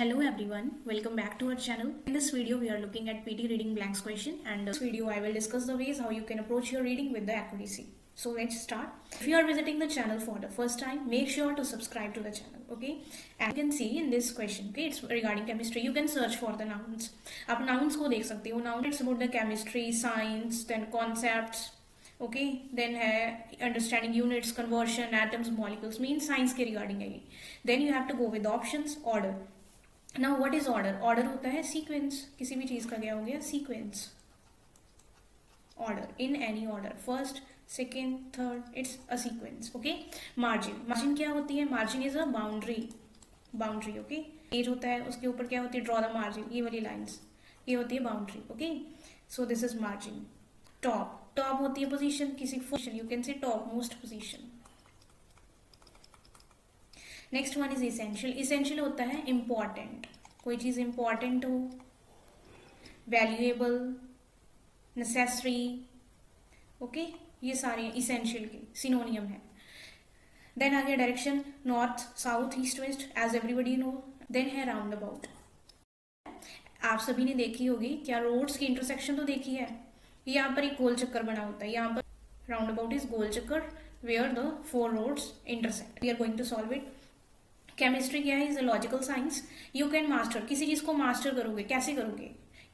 Hello everyone, welcome back to our channel. In this video we are looking at PT reading blanks question, and in this video I will discuss the ways how you can approach your reading with the accuracy. So let's start. If you are visiting the channel for the first time, make sure to subscribe to the channel, okay? And you can see in this question, okay, it's regarding chemistry. You can search for the nouns. आप nouns को देख सकते हो. Nouns it's about the chemistry, science, then concepts, okay, then है understanding units, conversion, atoms, molecules, means science के regarding है ये. Then you have to go with the options, order. Now what is order? Order होता है sequence. किसी भी चीज का क्या हो गया? Sequence. Order in any order, first second third, it's a sequence. Okay. Margin, margin क्या होती है? Margin is a boundary. Boundary, okay. Edge होता है, उसके ऊपर क्या होती है? Draw the margin. ये वाली लाइंस, ये होती है boundary. Okay. So this is margin. Top, top होती है पोजीशन, किसी position. You can say top most position. Next one is essential. Essential होता है इंपॉर्टेंट. कोई चीज इंपॉर्टेंट हो, वैल्यूएबल, नेसेसरी, ओके, ये सारे इसेंशियल के सिनोनियम है. देन आ गया direction, north south east west, as everybody know. Then है राउंड अबाउट. आप सभी ने देखी होगी क्या? रोड्स की इंटरसेक्शन तो देखी है. यहाँ पर एक गोल चक्कर बना होता है. यहाँ पर राउंड अबाउट इज गोल चक्कर where the four roads intersect. We are going to solve it. Chemistry क्या है? Is a logical science. You can master. किसी चीज को मास्टर करोगे, कैसे करोगे?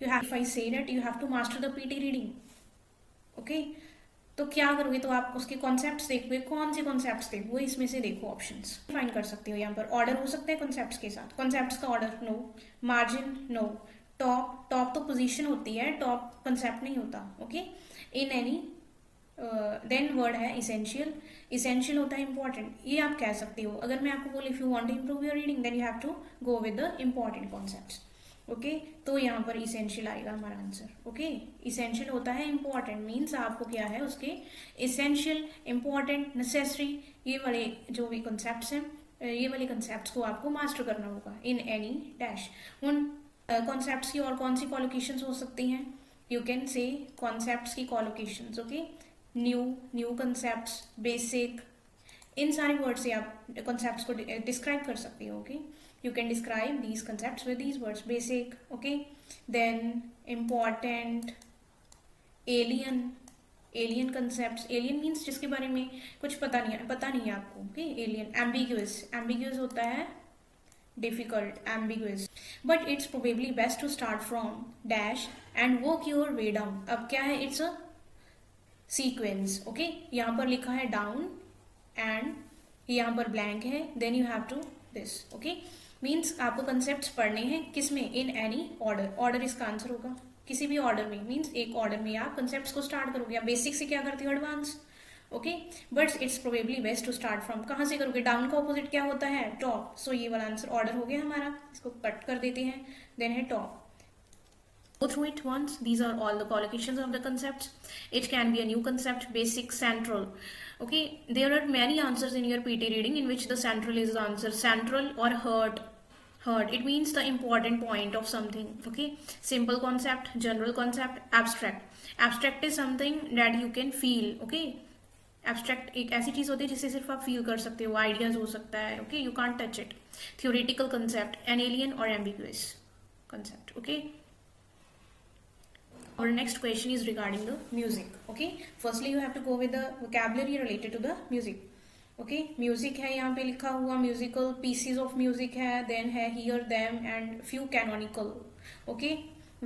You have, if I say that you have to master the PT reading. Okay. तो क्या करोगे? तो आप उसके कॉन्सेप्ट्स देखोगे. कौन से कॉन्सेप्ट्स देखोगे? इसमें से देखो ऑप्शंस फाइंड कर सकते हो. यहाँ पर ऑर्डर हो सकता है कॉन्सेप्ट्स के साथ. कॉन्सेप्ट्स का order no. Margin no. Top, top तो पोजीशन होती है, टॉप कॉन्सेप्ट नहीं होता. Okay. In any. Then word है इसेंशियल. इसेंशियल होता है इंपॉर्टेंट. ये आप कह सकते हो. अगर मैं आपको बोल, if you want to improve your reading then you have to go with the important concepts. Okay. तो यहाँ पर इसेंशियल आएगा हमारा आंसर. ओके. इसेंशियल होता है इंपॉर्टेंट, मीन्स आपको क्या है उसके इसेंशियल, इंपॉर्टेंट, नेसेसरी, ये वाले जो भी कॉन्सेप्ट्स हैं, ये वाले कॉन्सेप्ट्स को आपको मास्टर करना होगा इन एनी डैश. उन कॉन्सेप्ट्स की और कौन सी कॉलोकेशंस हो सकती हैं? यू कैन से कॉन्सेप्ट्स की collocations. Okay. New, new concept, basic, इन सारे वर्ड से आप कंसेप्ट्स को डिस्क्राइब कर सकते हो. Okay. You can describe these concepts with these words. Basic, okay. Then important, alien, alien concepts. Alien means जिसके बारे में कुछ पता नहीं है आपको. ओके. एलियन. एम्बिग्यूअस, एम्बिग्यूअस होता है difficult, ambiguous. But it's probably best to start from dash and work your way down. अब क्या है? It's a sequence. ओके. यहाँ पर लिखा है डाउन एंड यहाँ पर ब्लैंक है. Then you have to this. Okay. Means आपको कंसेप्ट्स पढ़ने हैं किसमें? In any order. ऑर्डर इसका आंसर होगा. किसी भी ऑर्डर में, मीन्स एक ऑर्डर में आप कंसेप्ट्स को स्टार्ट करोगे. आप बेसिक से क्या करते हो? Advance. Okay. But it's probably best to start from. कहाँ से करोगे? डाउन का ऑपोजिट क्या होता है? टॉप. सो ये वाला आंसर ऑर्डर हो गया हमारा. इसको कट कर देते हैं. देन है top. Go through it once. These are all the collocations of the concepts. It can be a new concept, basic, central. Okay, there are many answers in your PT reading in which the central is the answer. Central or heart. Heart, it means the important point of something. Okay, simple concept, general concept, abstract. Abstract is something that you can feel. Okay, abstract एक ऐसी चीज होती है जिसे सिर्फ आप feel कर सकते हो. आइडियाज हो सकता है. Okay, you can't touch it. Theoretical concept, an alien or ambiguous concept. Okay. Our next question is regarding the music. Okay. Firstly, you have to go with the vocabulary related to the music. Okay. Music है यहाँ पे लिखा हुआ. Musical pieces of music है. Then है here, them and few canonical. Okay.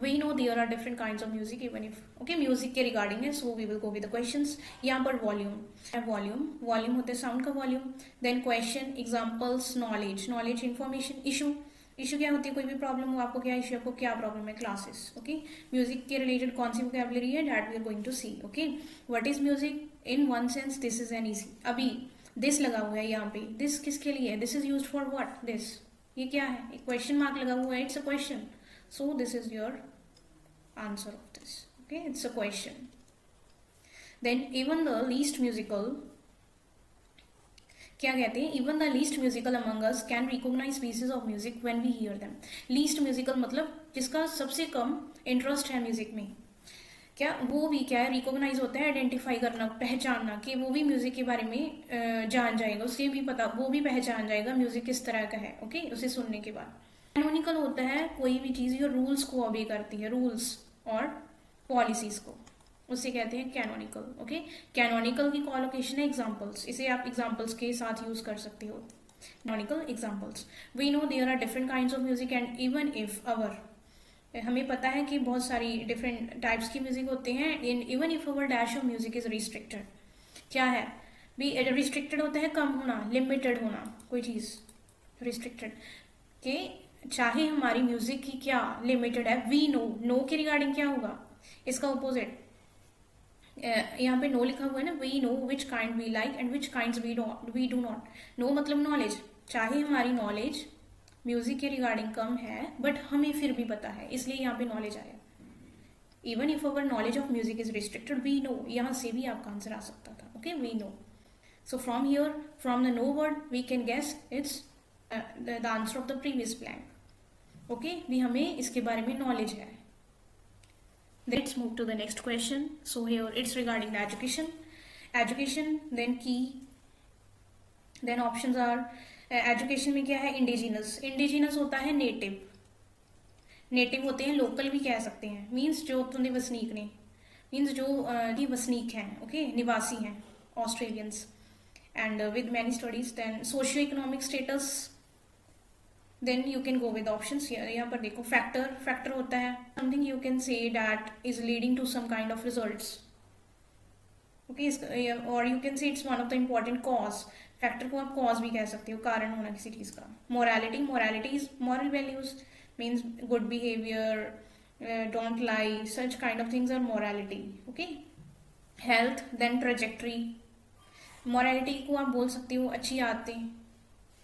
We know there are different kinds of music even if. Okay. Music के regarding है. So we will go with the questions. यहाँ पर volume है. Volume होते हैं sound का volume. Then question, examples, knowledge. Knowledge, information, issue. Issue क्या होती है? कोई भी प्रॉब्लम हो, आपको क्या इशू, आपको क्या प्रॉब्लम है? क्लासेस. ओके. म्यूजिक के रिलेटेड कौन सी वोकैबुलरी है? That we are going to see. Okay. What is music? In one sense this is an easy. अभी दिस लगा हुआ है यहाँ पे. दिस किसके लिए है? This is used for what? This. ये क्या है? एक क्वेश्चन मार्क लगा हुआ है. It's a question. So this is your answer of this. Okay. It's a question. Then even the least musical, क्या कहते हैं? Even the least musical among us can recognise pieces of music when we hear them. Least musical मतलब जिसका सबसे कम interest है music में. क्या वो भी क्या है? रिकॉग्नाइज होता है, आइडेंटिफाई करना, पहचानना, कि वो भी म्यूजिक के बारे में जान जाएगा. उसे भी पता, वो भी पहचान जाएगा म्यूजिक किस तरह का है. ओके. उसे सुनने के बाद. कैनोनिकल होता है कोई भी चीज जो रूल्स को ओबे करती है, रूल्स और पॉलिसीज को, उसे कहते हैं कैनोनिकल। ओके, कैनोनिकल की कॉलोकेशन है एग्जाम्पल्स, इसे आप एग्जाम्पल्स के साथ यूज कर सकते हो। Canonical examples, we know there are different kinds of music and even if our, हमें पता है कि बहुत सारी डिफरेंट टाइप्स की म्यूजिक होते हैं, in even if our dash of music is restricted, क्या है भी रिस्ट्रिक्टेड होता है कम होना, लिमिटेड होना, कोई चीज रिस्ट्रिक्टेड के, चाहे हमारी म्यूजिक की क्या लिमिटेड है, वी नो, नो के रिगार्डिंग क्या होगा, इसका ऑपोजिट, यहाँ पे नो लिखा हुआ है ना, we know which kind we like and which kind we do not, know मतलब नॉलेज, चाहे हमारी नॉलेज म्यूजिक के रिगार्डिंग कम है बट हमें फिर भी पता है, इसलिए यहाँ पे नॉलेज आया। Even if our knowledge of music is restricted, we know, यहाँ से भी आपका आंसर आ सकता था। Okay, we know, so from here, from the know word we can guess it's the answer of the previous blank. Okay, भी हमें इसके बारे में नॉलेज है। Let's move to the next question. So here it's regarding the education, then key, then options are education में क्या है, indigenous होता है नेटिव होते हैं, लोकल भी कह सकते हैं, मीन्स जो अपने वसनीक ने, मीन्स जो वसनीक हैं, ओके, निवासी हैं, Australians, and with many studies, then socio economic status, then you can go with options. यहाँ पर देखो, फैक्टर होता है something you can say that is leading to some kind of results, okay, और you can say it's one of the important cause, factor को आप cause भी कह सकते हो, कारण होना किसी चीज का। Morality is moral values, means good behaviour, don't lie, such kind of things are morality. Okay, health, then trajectory, morality को आप बोल सकते हो अच्छी आदतें,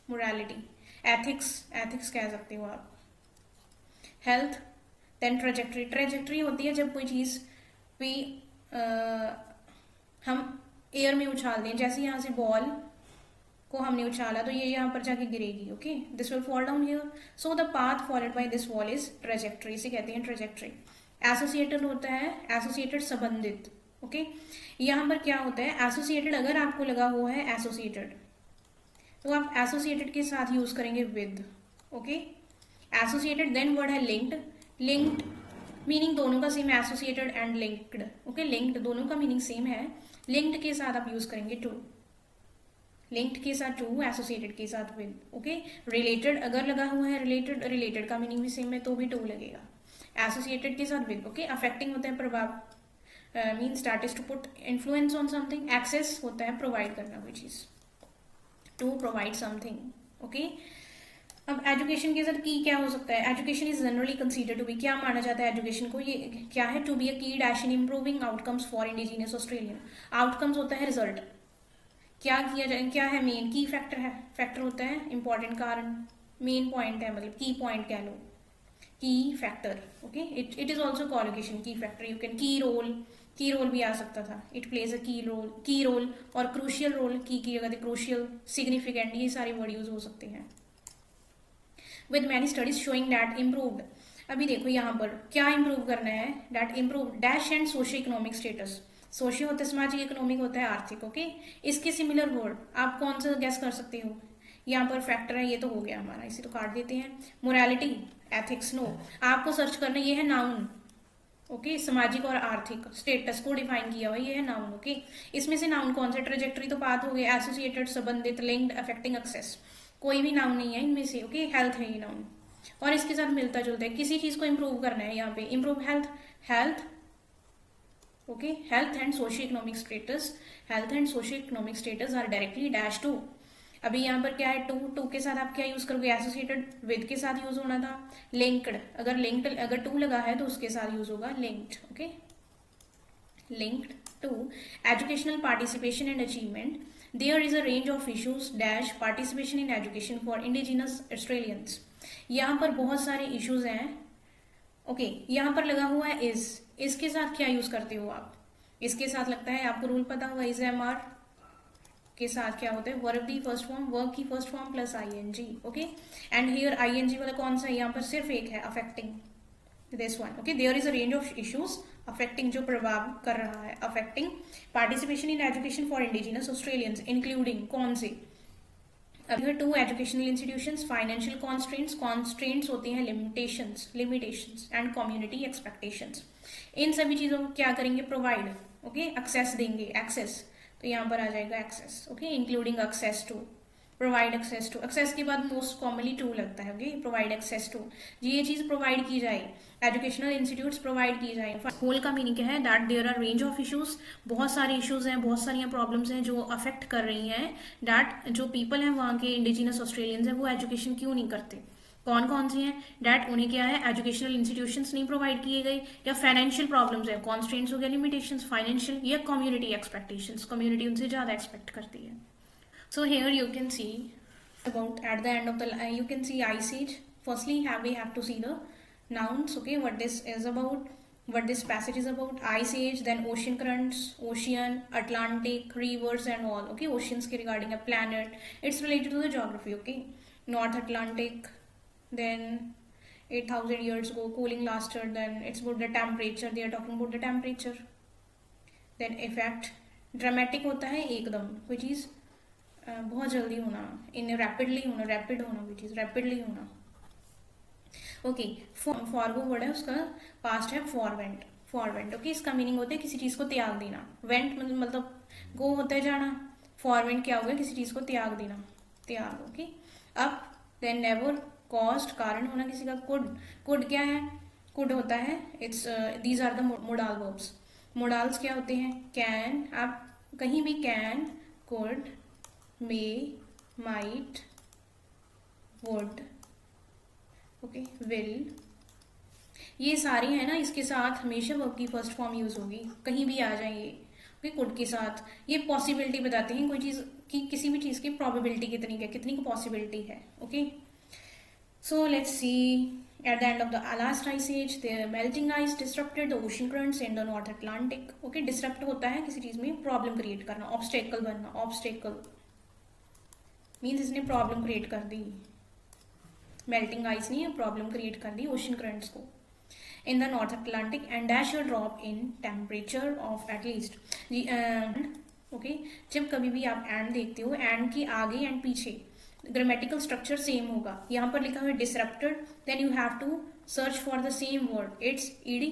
मोरालिटी। एथिक्स कह सकते हो आप। हेल्थ, देन ट्रेजेक्ट्री होती है जब कोई चीज भी हम एयर में उछाल दें, जैसे यहाँ से बॉल को हमने उछाला तो ये यहाँ पर जाके गिरेगी, okay, this will fall down here, so the path followed by this ball is trajectory, इसे कहते हैं ट्रेजेक्ट्री। एसोसिएटेड होता है, एसोसिएटेड संबंधित, ओके, यहाँ पर क्या होता है, एसोसिएटेड अगर आपको लगा हुआ है एसोसिएटेड तो आप एसोसिएटेड के साथ यूज करेंगे with, okay, associated, then word है लिंक्ड मीनिंग दोनों का सेम है, associated and linked, okay, linked दोनों का मीनिंग सेम है, लिंक्ड के साथ आप यूज करेंगे टू, लिंक्ड के साथ टू, एसोसिएटेड के साथ विद, ओके, रिलेटेड अगर लगा हुआ है रिलेटेड का मीनिंग भी सेम है तो भी टू लगेगा, एसोसिएटेड के साथ विद, ओके, अफेक्टिंग होता है प्रभाव, means that is to put influence on something, access होता है प्रोवाइड करना कोई चीज, टू प्रोवाइड समथिंग, ओके। अब एजुकेशन के साथ की क्या हो सकता है, education is generally consider to be, क्या माना जाता है एजुकेशन को, ये क्या है, टू बी अ की dash in improving outcomes for indigenous Australian, outcomes होता है रिजल्ट, क्या किया जाए, क्या है मेन, की फैक्टर है, फैक्टर होता है इंपॉर्टेंट कारण, मेन पॉइंट है, मतलब की पॉइंट कह लो, की factor, okay, it is also collocation, की फैक्टर, यू कैन की रोल भी आ सकता था, इट प्लेज अ की रोल और क्रूशियल रोल, की जगह क्रूशियल, सिग्निफिकेंट, ये सारे वर्ड यूज हो सकते हैं। With many studies showing that improved, अभी देखो यहाँ पर क्या इंप्रूव करना है, that improve dash and socio economic status, socio होता है सामाजिक, इकोनॉमिक होता है आर्थिक, ओके, इसके सिमिलर वर्ड आप कौन सा गैस कर सकते हो, यहाँ पर फैक्टर है, ये तो हो गया हमारा, इसे तो काट देते हैं, मोरालिटी, एथिक्स, नो, आपको सर्च करना, ये है नाउन, ओके, सामाजिक और आर्थिक, स्टेटस को डिफाइन किया हुआ, ये है नाउन, ओके, इसमें से नाउन कौन सा, ट्रेजेक्ट्री तो पाथ हो गया, एसोसिएटेड संबंधित, लिंक्ड, अफेक्टिंग, एक्सेस, कोई भी नाउन नहीं है इनमें से, ओके, हेल्थ है ये नाउन, और इसके साथ मिलता जुलता है, किसी चीज को इंप्रूव करना है, यहाँ पे improve health, okay, health and socio economic status are directly dash to, अभी यहाँ पर क्या है, टू के साथ आप क्या यूज करोगे, एसोसिएटेड विद के साथ यूज होना था, लिंक्ड, अगर टू लगा है तो उसके साथ यूज होगा linked, okay, linked to educational participation and achievement, there is a range of issues dash participation in education for indigenous Australians, यहाँ पर बहुत सारे इश्यूज हैं, ओके, यहाँ पर लगा हुआ है इसके साथ क्या यूज करते हो आप, इसके साथ लगता है आपको रूल पता होगा, इज एम आर के साथ क्या होता है, वर्ब की first form plus I N G, okay, and here I N G वाला कौन सा है, यहाँ पर सिर्फ एक है, affecting, this one, okay, there is a range of issues, affecting जो प्रभाव कर रहा है, affecting participation in education for indigenous Australians, including कौन से, अब to educational institutions, financial constraints, constraints होती हैं लिमिटेशंस एंड कम्युनिटी एक्सपेक्टेशंस। इन सभी चीजों को क्या करेंगे, प्रोवाइड, ओके, एक्सेस देंगे, एक्सेस, तो यहाँ पर आ जाएगा access, okay, including access to, provide access to, access के बाद मोस्ट कॉमनली टू लगता है, ओके, प्रोवाइड एक्सेस टू, ये चीज प्रोवाइड की जाए, एजुकेशनल इंस्टीट्यूट्स प्रोवाइड की जाए। होल का मीनिंग क्या है, that there are range of issues, बहुत सारे इश्यूज हैं, बहुत सारी प्रॉब्लम्स हैं जो अफेक्ट कर रही हैं, दैट जो पीपल हैं वहाँ के इंडिजिनस ऑस्ट्रेलियंस हैं वो एजुकेशन क्यों नहीं करते, कौन कौन से हैं, डैट उन्हें क्या है, एजुकेशनल इंस्टीट्यूशंस नहीं प्रोवाइड किए गए, या फाइनेंशियल प्रॉब्लम्स है, कॉन्स्ट्रेंट्स हो गया, लिमिटेशंस फाइनेंशियल, या कम्युनिटी एक्सपेक्टेशंस, कम्युनिटी उनसे ज्यादा एक्सपेक्ट करती है। सो here you can C about at the end of the you can see ice age. Firstly we have to see the nouns, okay, what this is about, what this passage is about. Ice age, then ocean currents, ocean, Atlantic, rivers and all, okay, oceans ke regarding a planet, it's related to the geography, okay. North Atlantic, then 8,000 years ago cooling lasted, then it's about the temperature, they are talking about the temperature. Then effect, dramatic होता है एकदम, which is बहुत जल्दी होना, इन rapidly होना, rapid होना, which is rapidly होना, okay. Forgo word है, उसका पास्ट है फॉरवेंट, फॉरवेंट, ओके, इसका मीनिंग होता है किसी चीज को त्याग देना, वेंट मतलब गो होता है जाना, फॉरवेंट क्या हो गया, किसी चीज को त्याग देना, त्याग, ओके। अब देन नेवर, कॉस्ट, कारण होना किसी का, कुड क्या है, कुड होता है, it's these are the modal verbs, modals क्या होते हैं, कैन, आप कहीं भी can, could, may, might, would, okay, will, ये सारी है ना, इसके साथ हमेशा वर्ब की फर्स्ट फॉर्म यूज होगी, कहीं भी आ जाएंगे, ओके, कुड के साथ। ये पॉसिबिलिटी बताते हैं कोई चीज की, किसी भी चीज की प्रोबेबिलिटी कितनी है, कितनी पॉसिबिलिटी है, okay. So let's see, at the end of the last ice age, the melting ice disrupted the ocean currents in the North Atlantic, okay, disrupt होता है किसी चीज में प्रॉब्लम क्रिएट करना, ऑब्स्टेकल बनना, ऑब्स्टेकल मीन्स इसने problem create कर दी, melting ice नहीं है, प्रॉब्लम क्रिएट कर दी ओशन करंट्स को in the North Atlantic, and dash your drop in temperature of at least, okay, जब कभी भी आप एंड देखते हो, एंड की आगे एंड पीछे ग्रामेटिकल स्ट्रक्चर सेम होगा, यहाँ पर लिखा हुआ है disrupted, then you have to search for the same word, it's ED,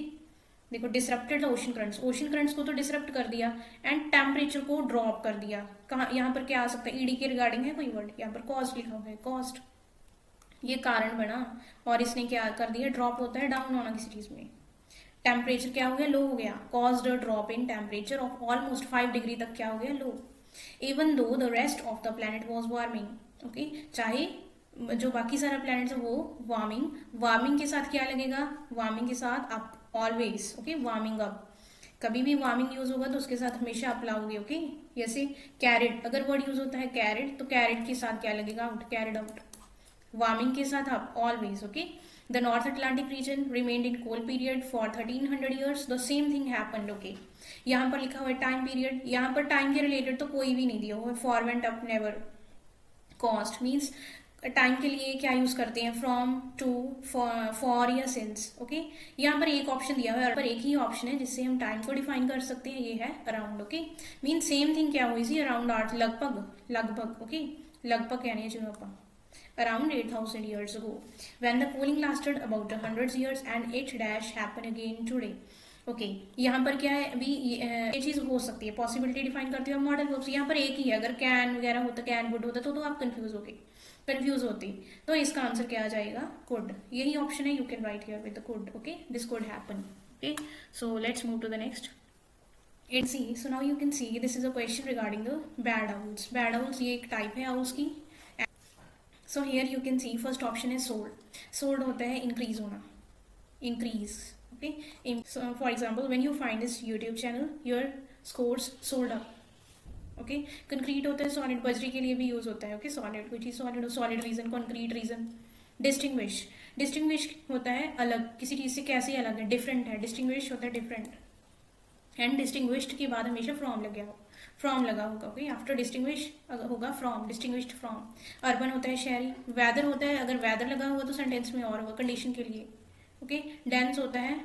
देखो disrupted the ocean currents, ocean currents को तो डिसरप्ट कर दिया, एंड टेम्परेचर को ड्रॉप कर दिया, कहाँ, यहाँ पर क्या आ सकता है, ईडी के रिगार्डिंग है कोई वर्ड, यहाँ पर कॉस्ट लिखा हुआ है, कॉस्ट, ये कारण बना, और इसने क्या कर दिया, ड्रॉप होता है डाउन होना किसी चीज में, टेम्परेचर क्या हो गया, लो हो गया, caused a drop in temperature of almost 5 degree तक क्या हो गया, लो, even though the rest of the planet was warming, okay, चाहे जो बाकी सारा प्लैनेट है वो वार्मिंग, वार्मिंग के साथ क्या लगेगा, वार्मिंग के साथ up, always, okay, warming up, कभी भी वार्मिंग यूज होगा तो उसके साथ हमेशा अप लाओगे, ओके। जैसे कैरेट, अगर वर्ड यूज होता है कैरेट, तो कैरेट के साथ क्या लगेगा, आउट, कैरेड आउट, वार्मिंग के साथ up, always, okay. The North Atlantic region remained in cold period for 1300 years, the same thing happened, okay. यहाँ पर लिखा हुआ है टाइम पीरियड, यहाँ पर टाइम के रिलेटेड तो कोई भी नहीं दिया हुआ है, फॉरवेंट up, never, cost means time के लिए क्या यूज करते हैं, फ्रॉम, टू, फॉर या सिंस, ओके। यहाँ पर एक ऑप्शन दिया हुआ है, पर एक ही ऑप्शन है जिससे हम टाइम को डिफाइन कर सकते हैं, ये है around, okay, mean same thing क्या हुई थी, अराउंड 8, लगभग, लगभग, ओके, लगभग कहने जो आप, around 8,000 years ago, when the cooling lasted about 100 years and it dash happen again today, okay. यहाँ पर क्या है, अभी ये चीज हो सकती है, पॉसिबिलिटी डिफाइन करते हो मॉडल वर्ब्स, यहाँ पर एक ही है, अगर कैन वगैरह होता, कैन वुड होता तो आप कंफ्यूज होती, तो इसका आंसर क्या आ जाएगा, कुड, यही ऑप्शन है, you can write here with the could, okay, this could happen, okay. So let's move to the next, it see, so now you can see this is a question regarding the bad owls, bad owls ये एक type है owls की। So here you can see first option है sold, sold होता है increase होना, increase, okay, so for example when you find this YouTube channel your scores sold up, okay, concrete होता है solid, बजरी के लिए भी यूज होता है, okay, solid, which is solid, solid reason, concrete reason, distinguish, distinguish होता है अलग, किसी चीज से कैसे अलग है, different है, distinguish होता है different, एंड distinguished के बाद हमेशा from लग गया हो, फ्रॉम लगा होगा, ओके, आफ्टर डिस्टिंग्विश होगा फ्रॉम, डिस्टिंग्विश्ड फ्रॉम। अर्बन होता है शहरी, वेदर होता है, अगर वेदर लगा हुआ तो सेंटेंस में और होगा, कंडीशन के लिए, ओके। डेंस होता है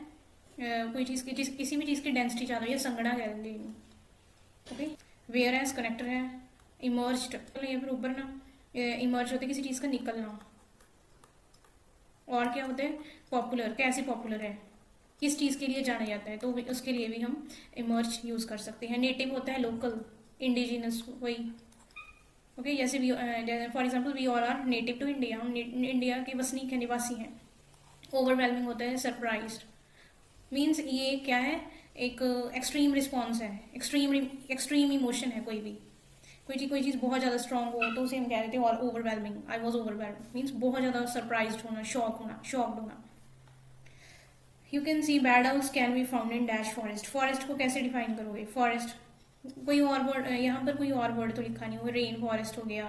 कोई चीज की, किसी भी चीज की डेंसिटी ज्यादा है, संगड़ा कह देंगे, ओके। वेयर एज कनेक्टर है, इमर्ज्ड, ये फिर उभरना, इमर्ज होते किसी चीज का निकलना। और क्या होते हैं? पॉपुलर, कैसे पॉपुलर है, किस चीज के लिए जाना जाता है, तो उसके लिए भी हम इमर्ज यूज कर सकते हैं। नेटिव होता है लोकल, इंडिजिनस, वही। ओके, जैसे we, for example we all are native to India, हम इंडिया के वसनीक हैं, निवासी हैं। ओवरवेलमिंग होता है सरप्राइज्ड, मीन्स ये क्या है, एक एक्सट्रीम रिस्पॉन्स है, एक्सट्रीम इमोशन है। कोई चीज़ बहुत ज़्यादा स्ट्रांग हो तो उसे हम कह देते हैं और overwhelming, I was overwhelm, means बहुत ज़्यादा सरप्राइज होना, शॉक्ड होना। You can C bad house can be found in dash forest. Forest को कैसे डिफाइन करोगे? फॉरेस्ट कोई और वर्ड, यहाँ पर कोई और वर्ड तो लिखा नहीं हुआ, रेन फॉरेस्ट हो गया,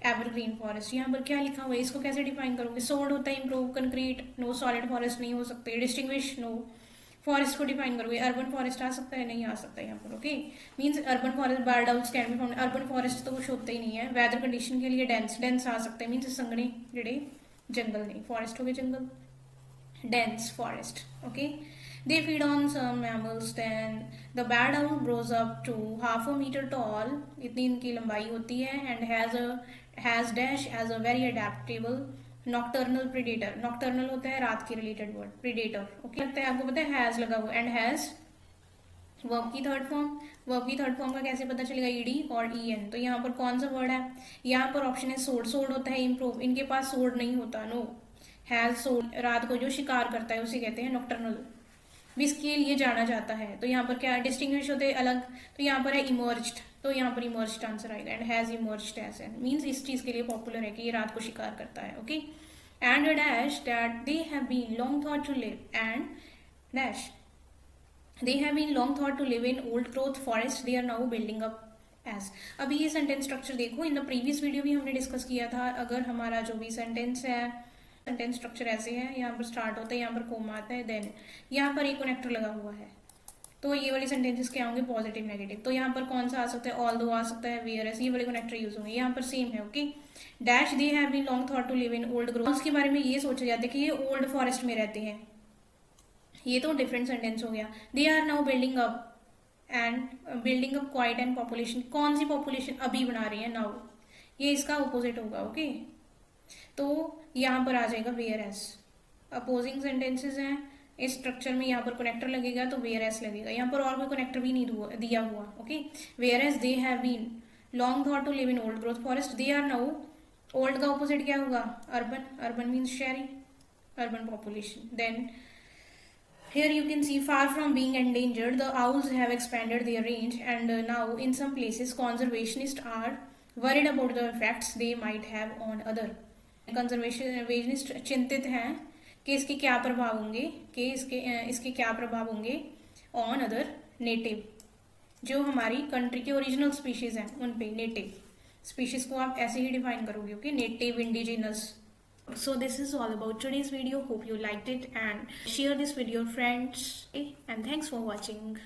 एवरग्रीन फॉरेस्ट, यहाँ पर क्या लिखा हुआ है, इसको कैसे डिफाइन करोगे? सोल्ड होता है improve, concrete no, solid forest नहीं हो सकते, डिस्टिंग्विश नो। फॉरेस्ट को डिफाइन करोगे, अर्बन फॉरेस्ट आ सकता है? नहीं आ सकता यहाँ पर। Okay, means urban forest, bird house can be found, urban forest तो कुछ होता ही नहीं है। वेदर कंडीशन के लिए डेंस आ सकते हैं, मीन्स संघने जड़े जंगल नहीं, फॉरेस्ट हो गए जंगल, dense forest. Okay, they feed on some mammals. Then the bad owl grows up to 1/2 meter tall, इतनी इनकी लंबाई होती है, and has dash as a very adaptable nocturnal predator. Nocturnal होता है रात के रिलेटेड वर्ड, predator. Okay, लगता है आपको पता है has लगा हुआ, and has वर्ब की थर्ड फॉर्म का कैसे पता चलेगा? ईडी और en। तो यहाँ पर कौन सा वर्ड है? यहाँ पर ऑप्शन है सोड। सोड होता है इम्प्रूव, इनके पास सोड नहीं होता, नो। हैज सोड, रात को जो शिकार करता है उसे कहते हैं नॉक्टर्नल, इसके लिए जाना जाता है। तो यहाँ पर क्या डिस्टिंग्विश होते हैं अलग, तो यहाँ पर है इमर्ज्ड, तो यहाँ पर इमर्ज्ड आंसर आएगा, and has emerged as an, means इस चीज के लिए पॉपुलर है कि ये रात को शिकार करता है। Okay, and dash that they have been long thought to live, and dash they have been long thought to live in old growth forest, they are now building up edge. अभी ये सेंटेंस स्ट्रक्चर देखो, in the previous video भी हमने discuss किया था। अगर हमारा जो भी सेंटेंस है, सेंटेंस स्ट्रक्चर ऐसे है, यहाँ पर स्टार्ट होता है, यहाँ पर कोमा आता है, देन यहाँ पर एक कनेक्टर लगा हुआ है, तो ये वाले सेंटेंसेस क्या होंगे? Positive negative. तो यहाँ पर कौन सा आ सकता है? ऑल दो आ सकता है, वेयर एस, ये वाले कनेक्टर यूज होंगे। यहाँ पर सेम है। Okay, dash they have been long thought to live in old growth, उसके बारे में ये सोचा जाता है कि ये ओल्ड फॉरेस्ट में रहते हैं, ये तो डिफरेंट सेंटेंस हो गया। They are now building up quite and population, कौन सी पॉपुलेशन? अभी बना रही है, नाउ, ये इसका ऑपोजिट होगा। ओके, तो यहाँ पर आ जाएगा वेयर एस। अपोजिंग सेंटेंसेस हैं, इस स्ट्रक्चर में यहाँ पर कनेक्टर लगेगा तो वेयर एस लगेगा, यहाँ पर और कोई कनेक्टर भी नहीं दिया हुआ। Okay, whereas they have been long thought to live in old growth forest, they are now, old का ऑपोजिट क्या होगा? अर्बन, अर्बन मीन्स शहरी, urban population. Then here you can see far from being endangered, the owls have expanded their range, and now in some places conservationists are worried about the effects they might have on other। Conservationist चिंतित हैं कि इसके क्या प्रभाव होंगे, इसके क्या प्रभाव होंगे ऑन अदर नेटिव, जो हमारी कंट्री के ओरिजिनल स्पीशीज हैं उन पे। नेटिव स्पीशीज को आप ऐसे ही डिफाइन करोगे। Okay, native, indigenous. So this is all about today's video. Hope you liked it and share this with your friends. Okay? And thanks for watching.